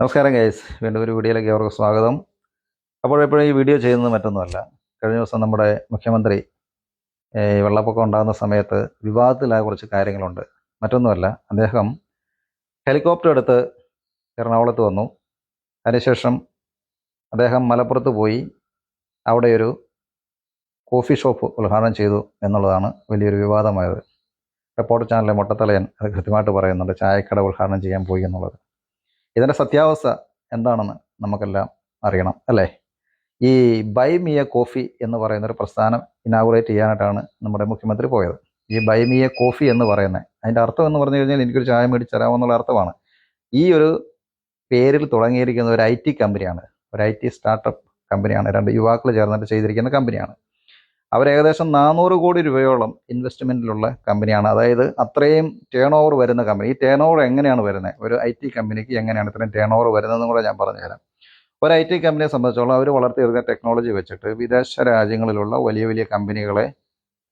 നമസ്കാരം ഗൈസ്, വീണ്ടും ഒരു വീഡിയോയിലേക്ക് അവർക്ക് സ്വാഗതം. എപ്പോഴും ഈ വീഡിയോ ചെയ്യുന്നത് മറ്റൊന്നുമല്ല. കഴിഞ്ഞ ദിവസം നമ്മുടെ മുഖ്യമന്ത്രി വെള്ളപ്പൊക്കം ഉണ്ടാകുന്ന സമയത്ത് വിവാദത്തിലായ കുറച്ച് കാര്യങ്ങളുണ്ട്. മറ്റൊന്നുമല്ല, അദ്ദേഹം ഹെലികോപ്റ്റർ എടുത്ത് എറണാകുളത്ത് വന്നു. അതിനുശേഷം അദ്ദേഹം മലപ്പുറത്ത് പോയി അവിടെ ഒരു കോഫി ഷോപ്പ് ഉദ്ഘാടനം ചെയ്തു എന്നുള്ളതാണ് വലിയൊരു വിവാദമായത്. റിപ്പോർട്ടർ ചാനലിലെ മൊട്ടത്തലയൻ അത് കൃത്യമായിട്ട് പറയുന്നുണ്ട്, ചായക്കട ഉദ്ഘാടനം ചെയ്യാൻ പോയി എന്നുള്ളത്. ഇതിൻ്റെ സത്യാവസ്ഥ എന്താണെന്ന് നമുക്കെല്ലാം അറിയണം അല്ലേ? ഈ ബൈ മി എ കോഫി എന്ന് പറയുന്നൊരു പ്രസ്ഥാനം ഇനാഗുറേറ്റ് ചെയ്യാനായിട്ടാണ് നമ്മുടെ മുഖ്യമന്ത്രി പോയത്. ഈ ബൈ മി എ കോഫി എന്ന് പറയുന്നത് അതിൻ്റെ അർത്ഥം എന്ന് പറഞ്ഞു കഴിഞ്ഞാൽ എനിക്കൊരു ചായ മേടിച്ച് തരാമെന്നുള്ള അർത്ഥമാണ്. ഈ ഒരു പേരിൽ തുടങ്ങിയിരിക്കുന്ന ഒരു IT കമ്പനിയാണ്, ഒരു IT സ്റ്റാർട്ടപ്പ് കമ്പനിയാണ്. 2 യുവാക്കൾ ചേർന്നിട്ട് ചെയ്തിരിക്കുന്ന കമ്പനിയാണ്. അവരേകദേശം 400 കോടി രൂപയോളം ഇൻവെസ്റ്റ്മെൻറ്റിലുള്ള കമ്പനിയാണ്. അതായത് അത്രയും ടേൺ ഓവർ വരുന്ന കമ്പനി. ഈ ടേൺ ഓവർ എങ്ങനെയാണ് വരുന്നത്, ഒരു IT കമ്പനിക്ക് എങ്ങനെയാണ് ഇത്രയും ടേൺ ഓവർ വരുന്നതെന്നും കൂടെ ഞാൻ പറഞ്ഞുതരാം. ഒരു IT കമ്പനിയെ സംബന്ധിച്ചോളം അവർ വളർത്തിയെടുക്കുന്ന ടെക്നോളജി വെച്ചിട്ട് വിദേശ രാജ്യങ്ങളിലുള്ള വലിയ വലിയ കമ്പനികളെ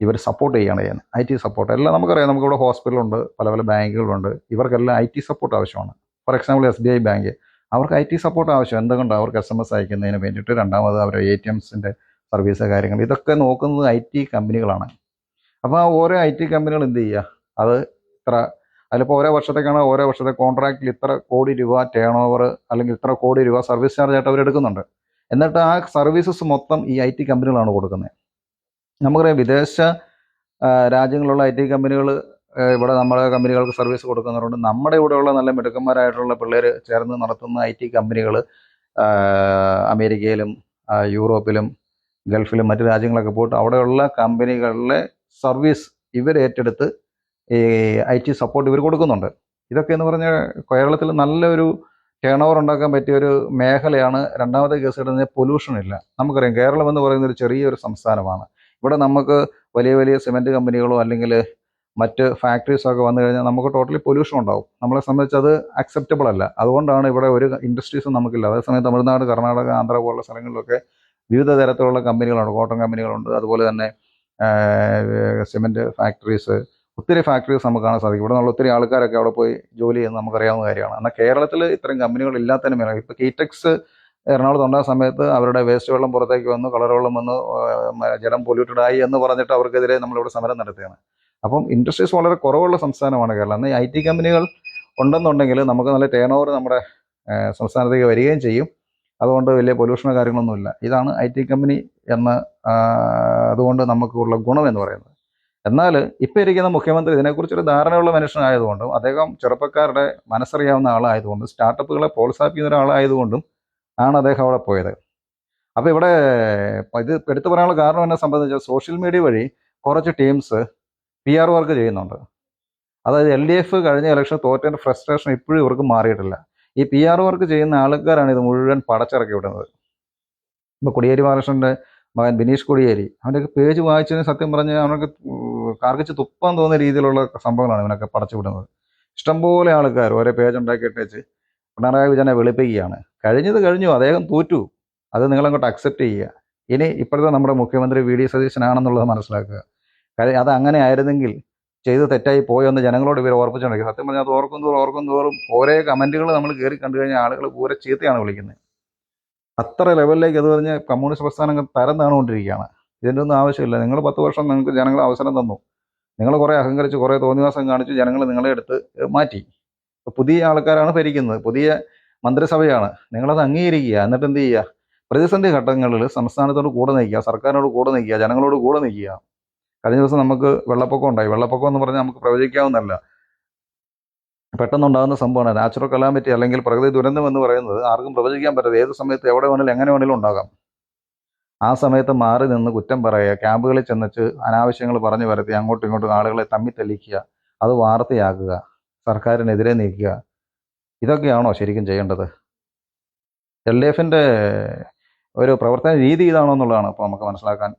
ഇവർ സപ്പോർട്ട് ചെയ്യുകയാണ് ചെയ്യുന്നത്. IT സപ്പോർട്ട് എല്ലാം നമുക്കറിയാം. നമുക്കിവിടെ ഹോസ്പിറ്റലുണ്ട്, പല പല ബാങ്കുകളുണ്ട്. ഇവർക്കെല്ലാം IT സപ്പോർട്ട് ആവശ്യമാണ്. ഫോർ എക്സാമ്പിൾ SBI ബാങ്ക്, അവർക്ക് IT സപ്പോർട്ട് ആവശ്യം. എന്തുകൊണ്ട്? അവർക്ക് SMS അയക്കുന്നതിന് വേണ്ടിയിട്ട്, രണ്ടാമത് അവർ ATMസിൻ്റെ സർവീസ് കാര്യങ്ങൾ, ഇതൊക്കെ നോക്കുന്നത് IT കമ്പനികളാണ്. അപ്പോൾ ആ ഓരോ IT കമ്പനികൾ എന്ത് ചെയ്യുക, അത് ഇത്ര അതിലിപ്പോൾ ഓരോ വർഷത്തേക്കാണ്, ഓരോ വർഷത്തെ കോൺട്രാക്റ്റിൽ ഇത്ര കോടി രൂപ ടേൺ ഓവർ അല്ലെങ്കിൽ ഇത്ര കോടി രൂപ സർവീസ് ചാർജ് ആയിട്ട് അവർ എടുക്കുന്നുണ്ട്. എന്നിട്ട് ആ സർവീസസ് മൊത്തം ഈ IT കമ്പനികളാണ് കൊടുക്കുന്നത്. നമുക്കറിയാം, വിദേശ രാജ്യങ്ങളിലുള്ള IT കമ്പനികൾ ഇവിടെ നമ്മുടെ കമ്പനികൾക്ക് സർവീസ് കൊടുക്കുന്നവരുണ്ട്. നമ്മുടെ ഇവിടെയുള്ള നല്ല മിടുക്കന്മാരായിട്ടുള്ള പിള്ളേർ ചേർന്ന് നടത്തുന്ന IT കമ്പനികൾ അമേരിക്കയിലും യൂറോപ്പിലും ഗൾഫിലും മറ്റു രാജ്യങ്ങളൊക്കെ പോയിട്ട് അവിടെയുള്ള കമ്പനികളിലെ സർവീസ് ഇവർ ഏറ്റെടുത്ത് ഈ IT സപ്പോർട്ട് ഇവർ കൊടുക്കുന്നുണ്ട്. ഇതൊക്കെ എന്ന് പറഞ്ഞാൽ കേരളത്തിൽ നല്ലൊരു ടേൺ ഓവർ ഉണ്ടാക്കാൻ പറ്റിയൊരു മേഖലയാണ്. രണ്ടാമത്തെ കേസ് ഇടുന്നത് പൊല്യൂഷൻ ഇല്ല. നമുക്കറിയാം, കേരളം എന്ന് പറയുന്ന ഒരു ചെറിയൊരു സംസ്ഥാനമാണ്. ഇവിടെ നമുക്ക് വലിയ വലിയ സിമെൻറ്റ് കമ്പനികളോ അല്ലെങ്കിൽ മറ്റ് ഫാക്ടറീസൊക്കെ വന്നു കഴിഞ്ഞാൽ നമുക്ക് ടോട്ടലി പൊല്യൂഷൻ ഉണ്ടാവും. നമ്മളെ സംബന്ധിച്ച് അത് അക്സെപ്റ്റബിൾ അല്ല. അതുകൊണ്ടാണ് ഇവിടെ ഒരു ഇൻഡസ്ട്രീസും നമുക്കില്ല. അതേസമയം തമിഴ്നാട്, കർണാടക, ആന്ധ്ര പോലുള്ള സ്ഥലങ്ങളിലൊക്കെ വിവിധ തരത്തിലുള്ള കമ്പനികളുണ്ട്. കോട്ടൺ കമ്പനികളുണ്ട്, അതുപോലെ തന്നെ സിമെൻറ്റ് ഫാക്ടറീസ്, ഒത്തിരി ഫാക്ടറീസ് നമുക്ക് കാണാൻ സാധിക്കും. ഇവിടെ നിന്നുള്ള ഒത്തിരി ആൾക്കാരൊക്കെ അവിടെ പോയി ജോലി ചെയ്യുന്നത് നമുക്കറിയാവുന്ന കാര്യമാണ്. എന്നാൽ കേരളത്തിൽ ഇത്തരം കമ്പനികൾ ഇല്ലാത്തതിന് മേലെ ഇപ്പോൾ കീറ്റക്സ് എറണാകുളത്ത് ഉണ്ടായ സമയത്ത് അവരുടെ വേസ്റ്റ് വെള്ളം പുറത്തേക്ക് വന്നു, കളർ വെള്ളം വന്നു, ജലം പൊല്യൂട്ടഡ് ആയി എന്ന് പറഞ്ഞിട്ട് അവർക്കെതിരെ നമ്മളിവിടെ സമരം നടത്തുകയാണ്. അപ്പം ഇൻഡസ്ട്രീസ് വളരെ കുറവുള്ള സംസ്ഥാനമാണ് കേരളം. എന്നാൽ IT കമ്പനികൾ ഉണ്ടെന്നുണ്ടെങ്കിൽ നമുക്ക് നല്ല ടേൺ ഓവർ നമ്മുടെ സംസ്ഥാനത്തേക്ക് വരികയും ചെയ്യും. അതുകൊണ്ട് വലിയ പൊല്യൂഷനോ കാര്യങ്ങളൊന്നുമില്ല. ഇതാണ് IT കമ്പനി എന്ന് അതുകൊണ്ട് നമുക്കുള്ള ഗുണം എന്ന് പറയുന്നത്. എന്നാൽ ഇപ്പോൾ ഇരിക്കുന്ന മുഖ്യമന്ത്രി ഇതിനെക്കുറിച്ചൊരു ധാരണയുള്ള മനുഷ്യനായതുകൊണ്ടും അദ്ദേഹം ചെറുപ്പക്കാരുടെ മനസ്സറിയാവുന്ന ആളായതുകൊണ്ടും സ്റ്റാർട്ടപ്പുകളെ പ്രോത്സാഹിപ്പിക്കുന്ന ഒരാളായതുകൊണ്ടും ആണ് അദ്ദേഹം അവിടെ പോയത്. അപ്പോൾ ഇവിടെ ഇത് എടുത്തു പറയാനുള്ള കാരണം എന്നെ സംബന്ധിച്ചാൽ സോഷ്യൽ മീഡിയ വഴി കുറച്ച് ടീംസ് PR വർക്ക് ചെയ്യുന്നുണ്ട്. അതായത് LDF കഴിഞ്ഞ ഇലക്ഷൻ തോറ്റേൻ്റെ ഫ്രസ്ട്രേഷൻ ഇപ്പോഴും ഇവർക്ക് മാറിയിട്ടില്ല. ഈ PR വർക്ക് ചെയ്യുന്ന ആൾക്കാരാണ് ഇത് മുഴുവൻ പടച്ചിറക്കി വിടുന്നത്. ഇപ്പോൾ കോടിയേരി ബാലകൃഷ്ണൻ്റെ മകൻ ബിനീഷ് കോടിയേരി, അവൻ്റെയൊക്കെ പേജ് വായിച്ചതിന് സത്യം പറഞ്ഞാൽ അവനൊക്കെ കാർക്കിച്ച് തുപ്പാൻ തോന്നുന്ന രീതിയിലുള്ള സംഭവങ്ങളാണ് ഇവനൊക്കെ പടച്ചു വിടുന്നത്. ഇഷ്ടംപോലെ ആൾക്കാർ ഓരോ പേജ് ഉണ്ടാക്കിയിട്ട് വെച്ച് പിണറായി വിജയനെ വെളുപ്പിക്കുകയാണ്. കഴിഞ്ഞത് കഴിഞ്ഞു, അദ്ദേഹം തോറ്റു. അത് നിങ്ങളങ്ങോട്ട് അക്സെപ്റ്റ് ചെയ്യുക. ഇനി ഇപ്പോഴത്തെ നമ്മുടെ മുഖ്യമന്ത്രി VD സതീശനാണെന്നുള്ളത് മനസ്സിലാക്കുക. കാര്യം അത് അങ്ങനെ ആയിരുന്നെങ്കിൽ ചെയ്ത് തെറ്റായി പോയെന്ന് ജനങ്ങളോട് ഇവർ ഓർപ്പിച്ചുകൊണ്ടിരിക്കും. സത്യം പറഞ്ഞാൽ അത് ഓർക്കും തോറും ഓരോ കമൻറ്റുകൾ നമ്മൾ കയറി കണ്ടു കഴിഞ്ഞാൽ ആളുകൾ പൂരെ ചീത്തയാണ് വിളിക്കുന്നത്. അത്ര ലെവലിലേക്ക് അത് പറഞ്ഞ് കമ്മ്യൂണിസ്റ്റ് പ്രസ്ഥാനങ്ങൾ തരം താണുകൊണ്ടിരിക്കുകയാണ്. ഇതിൻ്റെ ഒന്നും ആവശ്യമില്ല. നിങ്ങൾ 10 വർഷം നിങ്ങൾക്ക് ജനങ്ങൾ അവസരം തന്നു. നിങ്ങൾ കുറേ അഹങ്കരിച്ച് കുറേ തോന്നിവാസം കാണിച്ചു, ജനങ്ങൾ നിങ്ങളെ എടുത്ത് മാറ്റി. പുതിയ ആൾക്കാരാണ് ഭരിക്കുന്നത്, പുതിയ മന്ത്രിസഭയാണ്. നിങ്ങളത് അംഗീകരിക്കുക. എന്നിട്ട് എന്ത് ചെയ്യുക? പ്രതിസന്ധി ഘട്ടങ്ങളിൽ സംസ്ഥാനത്തോട് കൂടെ നിൽക്കുക, സർക്കാരിനോട് കൂടെ നിൽക്കുക, ജനങ്ങളോട് കൂടെ നിൽക്കുക. കഴിഞ്ഞ ദിവസം നമുക്ക് വെള്ളപ്പൊക്കം ഉണ്ടായി. വെള്ളപ്പൊക്കം എന്ന് പറഞ്ഞാൽ നമുക്ക് പ്രവചിക്കാവുന്നതല്ല, പെട്ടെന്നുണ്ടാകുന്ന സംഭവമാണ്. നാച്ചുറൽ കലാമിറ്റി അല്ലെങ്കിൽ പ്രകൃതി ദുരന്തം എന്ന് പറയുന്നത് ആർക്കും പ്രവചിക്കാൻ പറ്റാതെ ഏത് സമയത്ത് എവിടെ വേണമെങ്കിലും എങ്ങനെ വേണമെങ്കിലും ഉണ്ടാകാം. ആ സമയത്ത് മാറി നിന്ന് കുറ്റം പറയുക, ക്യാമ്പുകളിൽ ചെന്നിട്ട് അനാവശ്യങ്ങൾ പറഞ്ഞു വരുത്തി അങ്ങോട്ടും ഇങ്ങോട്ടും ആളുകളെ തമ്മിത്തല്ലിക്കുക, അത് വാർത്തയാക്കുക, സർക്കാരിനെതിരെ നീക്കുക, ഇതൊക്കെയാണോ ശരിക്കും ചെയ്യേണ്ടത്? LDFൻ്റെ ഒരു പ്രവർത്തന രീതി ഇതാണോ എന്നുള്ളതാണ് ഇപ്പോൾ നമുക്ക് മനസ്സിലാക്കാൻ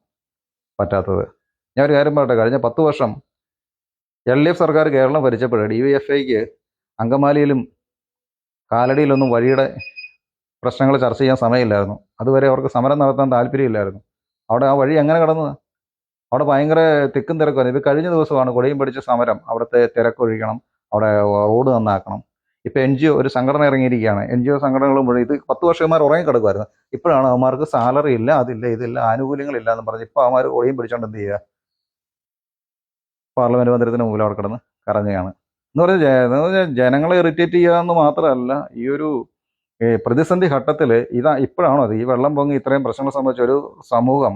പറ്റാത്തത്. ഞാൻ ഒരു കാര്യം പറയട്ടെ, കഴിഞ്ഞ 10 വർഷം LDF സർക്കാർ കേരളം ഭരിച്ചപ്പോൾ DYFIക്ക് അങ്കമാലിയിലും കാലടിയിലൊന്നും വഴിയുടെ പ്രശ്നങ്ങൾ ചർച്ച ചെയ്യാൻ സമയമില്ലായിരുന്നു. അതുവരെ അവർക്ക് സമരം നടത്താൻ താല്പര്യമില്ലായിരുന്നു. അവിടെ ആ വഴി എങ്ങനെ കടന്നത്? അവിടെ ഭയങ്കര തിക്കും തിരക്കുമായിരുന്നു. ഇത് കഴിഞ്ഞ ദിവസമാണ് കൊടിയും പിടിച്ച സമരം. അവിടുത്തെ തിരക്കൊഴിക്കണം, അവിടെ റോഡ് നന്നാക്കണം. ഇപ്പോൾ NGO ഒരു സംഘടന ഇറങ്ങിയിരിക്കുകയാണ്. NGO സംഘടനകൾ മുഴുവൻ ഇത് 10 വർഷന്മാർ ഉറങ്ങിക്കിടക്കുമായിരുന്നു. ഇപ്പോഴാണ് അവന്മാർക്ക് സാലറി ഇല്ല, അതില്ല, ഇതില്ല, ആനുകൂല്യങ്ങളില്ല എന്ന് പറഞ്ഞ് ഇപ്പോൾ അവന്മാർ ഒളിയും പിടിച്ചോണ്ട് എന്ത് ചെയ്യുക, പാർലമെന്റ് മന്ദിരത്തിന് മുമ്പിൽ അവിടെ കിടന്ന് കറങ്ങുകയാണ്. എന്ന് പറഞ്ഞാൽ ജനങ്ങളെ ഇറിറ്റേറ്റ് ചെയ്യുക എന്ന് മാത്രമല്ല, ഈ ഒരു പ്രതിസന്ധി ഘട്ടത്തിൽ ഇപ്പോഴാണോ അത് ഈ വെള്ളം പൊങ്ങി ഇത്രയും പ്രശ്നങ്ങൾ സംബന്ധിച്ച ഒരു സമൂഹം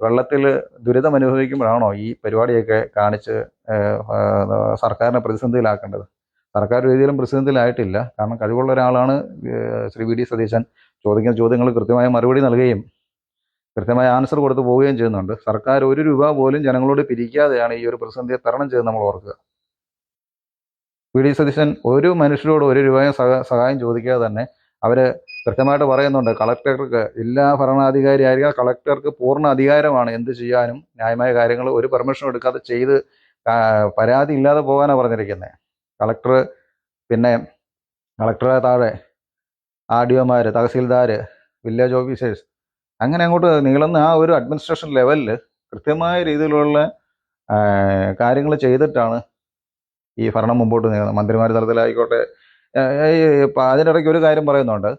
വെള്ളത്തിൽ ദുരിതം അനുഭവിക്കുമ്പോഴാണോ ഈ പരിപാടിയൊക്കെ കാണിച്ച് സർക്കാരിനെ പ്രതിസന്ധിയിലാക്കേണ്ടത്? സർക്കാർ രീതിയിലും പ്രതിസന്ധിയിലായിട്ടില്ല. കാരണം കഴിവുള്ള ഒരാളാണ് ശ്രീ VD സതീശൻ. ചോദിക്കുന്ന ചോദ്യങ്ങൾ കൃത്യമായ മറുപടി നൽകുകയും കൃത്യമായ ആൻസർ കൊടുത്ത് പോവുകയും ചെയ്യുന്നുണ്ട്. സർക്കാർ 1 രൂപ പോലും ജനങ്ങളോട് പിരിക്കാതെയാണ് ഈ ഒരു പ്രതിസന്ധിയെ തരണം ചെയ്ത് നമ്മൾ ഓർക്കുക. VD സതീശൻ ഒരു മനുഷ്യരോട് 1 രൂപയും സഹായം ചോദിക്കാതെ തന്നെ അവർ കൃത്യമായിട്ട് പറയുന്നുണ്ട്, കളക്ടർക്ക് ജില്ലാ ഭരണാധികാരി ആയിരിക്കുക, കളക്ടർക്ക് പൂർണ്ണ അധികാരമാണ് എന്ത് ചെയ്യാനും ന്യായമായ കാര്യങ്ങൾ ഒരു പെർമിഷനും എടുക്കാതെ ചെയ്ത് പരാതി ഇല്ലാതെ പോകാനാണ് പറഞ്ഞിരിക്കുന്നത്. കളക്ടർ, പിന്നെ കളക്ടറെ താഴെ RDOമാർ, തഹസീൽദാർ, വില്ലേജ് ഓഫീസേഴ്സ്, അങ്ങനെ അങ്ങോട്ട് നീളുന്ന ആ ഒരു അഡ്മിനിസ്ട്രേഷൻ ലെവലിൽ കൃത്യമായ രീതിയിലുള്ള കാര്യങ്ങൾ ചെയ്തിട്ടാണ് ഈ ഭരണം മുമ്പോട്ട് നീങ്ങുന്നത്. മന്ത്രിമാർ തലത്തിലായിക്കോട്ടെ. അതിനിടയ്ക്ക് ഒരു കാര്യം പറയുന്നുണ്ട്,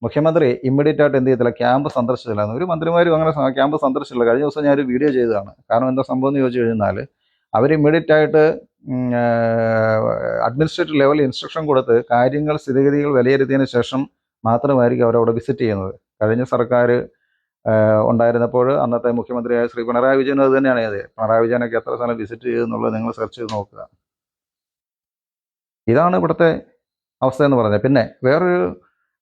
മുഖ്യമന്ത്രി ഇമ്മീഡിയറ്റ് ആയിട്ട് എന്ത് ചെയ്തില്ല, ക്യാമ്പ് സന്ദർശിച്ചില്ല. ഒരു മന്ത്രിമാരും അങ്ങനെ ക്യാമ്പ് സന്ദർശിച്ചില്ല. കഴിഞ്ഞ ദിവസം ഞാനൊരു വീഡിയോ ചെയ്തതാണ്. കാരണം എന്താ സംഭവം എന്ന് ചോദിച്ചു കഴിഞ്ഞാൽ, അവർ ഇമ്മീഡിയറ്റ് ആയിട്ട് അഡ്മിനിസ്ട്രേറ്റീവ് ലെവലിൽ ഇൻസ്ട്രക്ഷൻ കൊടുത്ത് കാര്യങ്ങൾ സ്ഥിതിഗതികൾ വിലയിരുത്തിയതിന് ശേഷം മാത്രമായിരിക്കും അവരവിടെ വിസിറ്റ് ചെയ്യുന്നത്. കഴിഞ്ഞ സർക്കാർ ഉണ്ടായിരുന്നപ്പോൾ അന്നത്തെ മുഖ്യമന്ത്രിയായ ശ്രീ പിണറായി വിജയൻ അത് തന്നെയാണ് ചെയ്തത്. പിണറായി വിജയനൊക്കെ എത്ര സ്ഥലം വിസിറ്റ് ചെയ്തെന്നുള്ളത് നിങ്ങൾ സെർച്ച് ചെയ്ത് നോക്കുക. ഇതാണ് ഇവിടുത്തെ അവസ്ഥ എന്ന് പറഞ്ഞത്. പിന്നെ വേറൊരു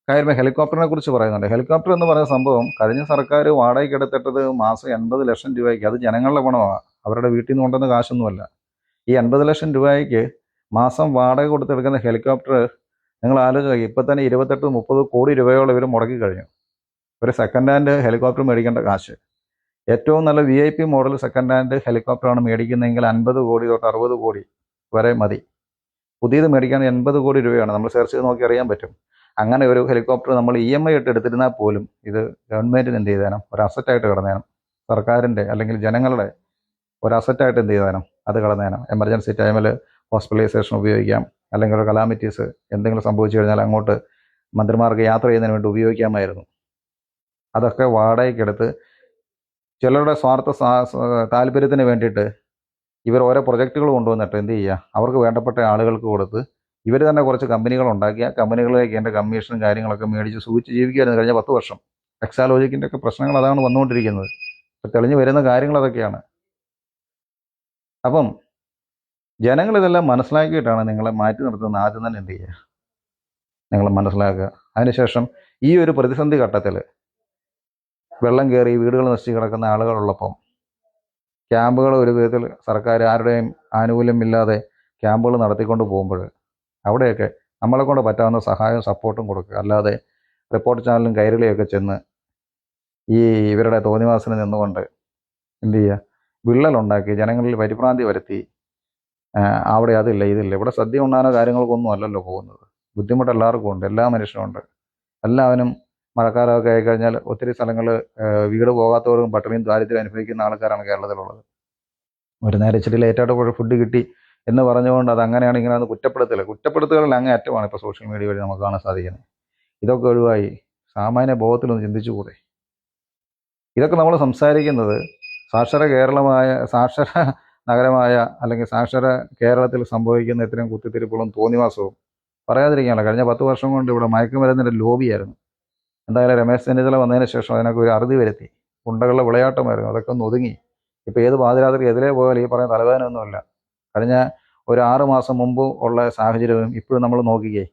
കാര്യം ഹെലികോപ്റ്ററിനെ കുറിച്ച് പറയുന്നുണ്ട്. ഹെലികോപ്റ്റർ എന്ന് പറയുന്ന സംഭവം കഴിഞ്ഞ സർക്കാർ വാടകയ്ക്ക് എടുത്തിട്ടത് മാസം 80 ലക്ഷം രൂപയ്ക്ക്. അത് ജനങ്ങളുടെ പണമാണ്, അവരുടെ വീട്ടിൽ നിന്ന് കൊണ്ടുവന്ന കാശൊന്നുമല്ല. ഈ 80 ലക്ഷം രൂപയ്ക്ക് മാസം വാടക കൊടുത്തെടുക്കുന്ന ഹെലികോപ്റ്റർ നിങ്ങൾ ആലോചിച്ച്, ഇപ്പം തന്നെ 28-30 കോടി രൂപയോളം ഇവർ മുടക്കി കഴിഞ്ഞു. ഒരു സെക്കൻഡ് ഹാൻഡ് ഹെലികോപ്റ്റർ മേടിക്കേണ്ട കാശ്. ഏറ്റവും നല്ല VIP മോഡൽ സെക്കൻഡ് ഹാൻഡ് ഹെലികോപ്റ്ററാണ് മേടിക്കുന്നതെങ്കിൽ 50 കോടി തൊട്ട് 60 കോടി വരെ മതി. പുതിയത് മേടിക്കാൻ 80 കോടി രൂപയാണ്. നമ്മൾ സെർച്ച് ചെയ്ത് നോക്കി അറിയാൻ പറ്റും. അങ്ങനെ ഒരു ഹെലികോപ്റ്റർ നമ്മൾ EMI ഇട്ട് എടുത്തിരുന്നാൽ പോലും ഇത് ഗവൺമെൻറ്റിന് എന്ത് ചെയ്താനും ഒരു അസറ്റായിട്ട് കിടന്നേനും, സർക്കാരിൻ്റെ അല്ലെങ്കിൽ ജനങ്ങളുടെ ഒരു അസറ്റായിട്ട് എന്ത് ചെയ്താനും അത് കിടന്നേനും. എമർജൻസി ടൈമിൽ ഹോസ്പിറ്റലൈസേഷൻ ഉപയോഗിക്കാം, അല്ലെങ്കിൽ ഒരു കലാമിറ്റീസ് എന്തെങ്കിലും സംഭവിച്ചു കഴിഞ്ഞാൽ അങ്ങോട്ട് മന്ത്രിമാർക്ക് യാത്ര ചെയ്യുന്നതിന് വേണ്ടി ഉപയോഗിക്കാമായിരുന്നു. അതൊക്കെ വാടകയ്ക്കെടുത്ത് ചിലരുടെ സ്വാർത്ഥ താല്പര്യത്തിന് വേണ്ടിയിട്ട് ഇവർ ഓരോ പ്രൊജക്റ്റുകൾ കൊണ്ടുവന്നിട്ട് എന്ത് ചെയ്യുക, അവർക്ക് വേണ്ടപ്പെട്ട ആളുകൾക്ക് കൊടുത്ത് ഇവർ തന്നെ കുറച്ച് കമ്പനികൾ ഉണ്ടാക്കി ആ കമ്പനികളിലേക്ക് എൻ്റെ കമ്മീഷനും കാര്യങ്ങളൊക്കെ മേടിച്ച് സൂക്ഷിച്ച് ജീവിക്കുകയായിരുന്നു കഴിഞ്ഞ 10 വർഷം. എക്സാലോജിക്കിൻ്റെ ഒക്കെ പ്രശ്നങ്ങൾ അതാണ് വന്നുകൊണ്ടിരിക്കുന്നത്. ഇപ്പം തെളിഞ്ഞു വരുന്ന കാര്യങ്ങൾ അതൊക്കെയാണ്. അപ്പം ജനങ്ങളിതെല്ലാം മനസ്സിലാക്കിയിട്ടാണ് നിങ്ങളെ മാറ്റി നിർത്തുന്നത്. ആദ്യം തന്നെ എന്ത് ചെയ്യുക, നിങ്ങൾ മനസ്സിലാക്കുക. അതിനുശേഷം ഈ ഒരു പ്രതിസന്ധി ഘട്ടത്തിൽ വെള്ളം കയറി വീടുകൾ നശിച്ച് കിടക്കുന്ന ആളുകളുള്ളപ്പം ക്യാമ്പുകൾ ഒരു വിധത്തിൽ സർക്കാർ ആരുടെയും ആനുകൂല്യമില്ലാതെ ക്യാമ്പുകൾ നടത്തിക്കൊണ്ട് പോകുമ്പോൾ അവിടെയൊക്കെ നമ്മളെ കൊണ്ട് പറ്റാവുന്ന സഹായവും സപ്പോർട്ടും കൊടുക്കുക. അല്ലാതെ റിപ്പോർട്ട് ചാനലും കൈരളിയൊക്കെ ചെന്ന് ഈ ഇവരുടെ തോന്നിവാസന നിന്നുകൊണ്ട് എന്ത് ചെയ്യുക, വിള്ളലുണ്ടാക്കി ജനങ്ങളിൽ പരിഭ്രാന്തി വരുത്തി അവിടെ അതില്ല ഇതില്ല. ഇവിടെ സദ്യ ഉണ്ടാകുന്ന കാര്യങ്ങൾക്കൊന്നും അല്ലല്ലോ പോകുന്നത്. ബുദ്ധിമുട്ട് എല്ലാവർക്കും ഉണ്ട്, എല്ലാ മനുഷ്യനും ഉണ്ട്. എല്ലാവരും മഴക്കാലമൊക്കെ ആയിക്കഴിഞ്ഞാൽ ഒത്തിരി സ്ഥലങ്ങൾ വീട് പോകാത്തവരും പട്ടിണിയും ദാരിദ്ര്യം അനുഭവിക്കുന്ന ആൾക്കാരാണ് കേരളത്തിലുള്ളത്. ഒരു നേരം ഇച്ചിരി ലേറ്റായിട്ട് ഫുഡ് കിട്ടി എന്ന് പറഞ്ഞുകൊണ്ട് അത് അങ്ങനെയാണ് ഇങ്ങനെയാണ് കുറ്റപ്പെടുത്തലുകൾ അങ്ങേ അറ്റമാണ് ഇപ്പോൾ സോഷ്യൽ മീഡിയ വഴി നമുക്ക് കാണാൻ സാധിക്കുന്നത്. ഇതൊക്കെ ഒഴിവായി സാമാന്യ ബോധത്തിലൊന്ന് ചിന്തിച്ചുകൂടെ? ഇതൊക്കെ നമ്മൾ സംസാരിക്കുന്നത് സാക്ഷര നഗരമായ അല്ലെങ്കിൽ സാക്ഷര കേരളത്തിൽ സംഭവിക്കുന്ന ഇത്രയും കുത്തിത്തിരിപ്പുകളും തോന്നിവാസവും പറയാതിരിക്കാനല്ല. കഴിഞ്ഞ 10 വർഷം കൊണ്ട് ഇവിടെ മയക്കുമരുന്നിൻ്റെ ലോബിയായിരുന്നു. എന്തായാലും രമേശ് ചെന്നിത്തല വന്നതിന് ശേഷം അതിനൊക്കെ ഒരു അറുതി വരുത്തി. ഗുണ്ടകളുടെ വിളയാട്ടമായിരുന്നു, അതൊക്കെ ഒന്ന് ഒതുങ്ങി. ഇപ്പോൾ ഏത് പാതിരാത്രി എതിരെ പോയാൽ ഈ പറയുന്ന തലവേദനയൊന്നുമില്ല. കഴിഞ്ഞ ഒരു 6 മാസം മുമ്പ് ഉള്ള സാഹചര്യവും ഇപ്പോഴും നമ്മൾ നോക്കിക്കേ.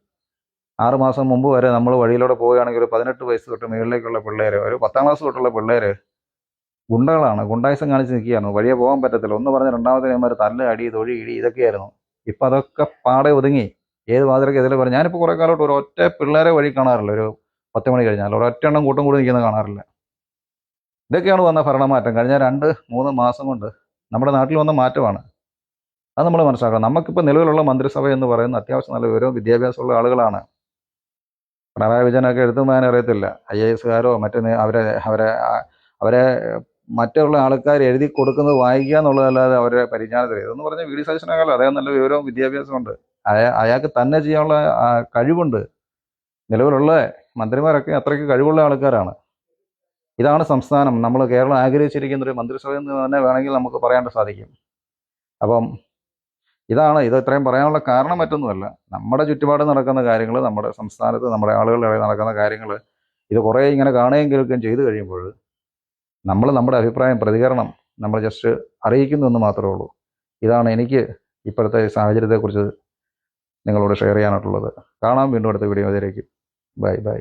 6 മാസം മുമ്പ് വരെ നമ്മൾ വഴിയിലൂടെ പോവുകയാണെങ്കിൽ ഒരു 18 വയസ്സ് തൊട്ട് മുകളിലേക്കുള്ള പിള്ളേർ, ഒരു 10ാം ക്ലാസ് തൊട്ടുള്ള പിള്ളേർ ഗുണ്ടകളാണ്, ഗുണ്ടായുസം കാണിച്ച് നിൽക്കുകയാണ്. വഴിയെ പോകാൻ പറ്റത്തില്ല. ഒന്ന് പറഞ്ഞ് രണ്ടാമത്തെ നേമാർ തല്ല്, അടി, തൊഴി, ഇടി ഇതൊക്കെയായിരുന്നു. ഇപ്പം അതൊക്കെ പാടെ ഒതുങ്ങി. ഏത് വാതിലൊക്കെ എതിരെ പറയും. ഞാനിപ്പോൾ കുറേ കാലമായിട്ട് ഒരു ഒറ്റ പിള്ളേരെ വഴി കാണാറില്ല. ഒരു 10 മണി കഴിഞ്ഞാൽ ഒരൊറ്റ എണ്ണം കൂട്ടം കൂടി നിൽക്കുന്നത് കാണാറില്ല. ഇതൊക്കെയാണ് വന്ന ഭരണമാറ്റം. കഴിഞ്ഞ 2-3 മാസം കൊണ്ട് നമ്മുടെ നാട്ടിൽ വന്ന മാറ്റമാണ്. അത് നമ്മൾ മനസ്സിലാക്കണം. നമുക്കിപ്പോൾ നിലവിലുള്ള മന്ത്രിസഭ എന്ന് പറയുന്ന അത്യാവശ്യം നല്ല വിവരവും വിദ്യാഭ്യാസമുള്ള ആളുകളാണ്. പിണറായി വിജയനൊക്കെ എഴുത്തും വായന അറിയത്തില്ല. IAS-കാരോ അവരെ മറ്റുള്ള ആൾക്കാർ എഴുതി കൊടുക്കുന്നത് വായിക്കുക എന്നുള്ളതല്ലാതെ അവരുടെ പരിജ്ഞാനത്തിൽ ഇതെന്ന് പറഞ്ഞാൽ VD സതീശനേക്കാളും അദ്ദേഹം നല്ല വിവരവും വിദ്യാഭ്യാസമുണ്ട്. അയാൾക്ക് തന്നെ ചെയ്യാനുള്ള കഴിവുണ്ട്. നിലവിലുള്ള മന്ത്രിമാരൊക്കെ അത്രയ്ക്ക് കഴിവുള്ള ആൾക്കാരാണ്. ഇതാണ് സംസ്ഥാനം, നമ്മൾ കേരളം ആഗ്രഹിച്ചിരിക്കുന്ന ഒരു മന്ത്രിസഭയിൽ നിന്ന് തന്നെ വേണമെങ്കിൽ നമുക്ക് പറയാൻ സാധിക്കും. അപ്പം ഇത് ഇത്രയും പറയാനുള്ള കാരണം മറ്റൊന്നുമല്ല. നമ്മുടെ ചുറ്റുപാട് നടക്കുന്ന കാര്യങ്ങൾ, നമ്മുടെ സംസ്ഥാനത്ത് നമ്മുടെ ആളുകളുടെ ഇടയിൽ നടക്കുന്ന കാര്യങ്ങൾ, ഇത് കുറേ ഇങ്ങനെ കാണുകയും കേൾക്കുകയും ചെയ്തു കഴിയുമ്പോൾ നമ്മൾ നമ്മുടെ അഭിപ്രായം, പ്രതികരണം നമ്മൾ ജസ്റ്റ് അറിയിക്കുന്നു എന്ന് മാത്രമേ ഉള്ളൂ. ഇതാണ് എനിക്ക് ഇപ്പോഴത്തെ സാഹചര്യത്തെക്കുറിച്ച് നിങ്ങളോട് ഷെയർ ചെയ്യാനായിട്ടുള്ളത്. കാണാം വീണ്ടും അടുത്ത വീഡിയോ. അതിലേക്ക് ബൈ ബൈ.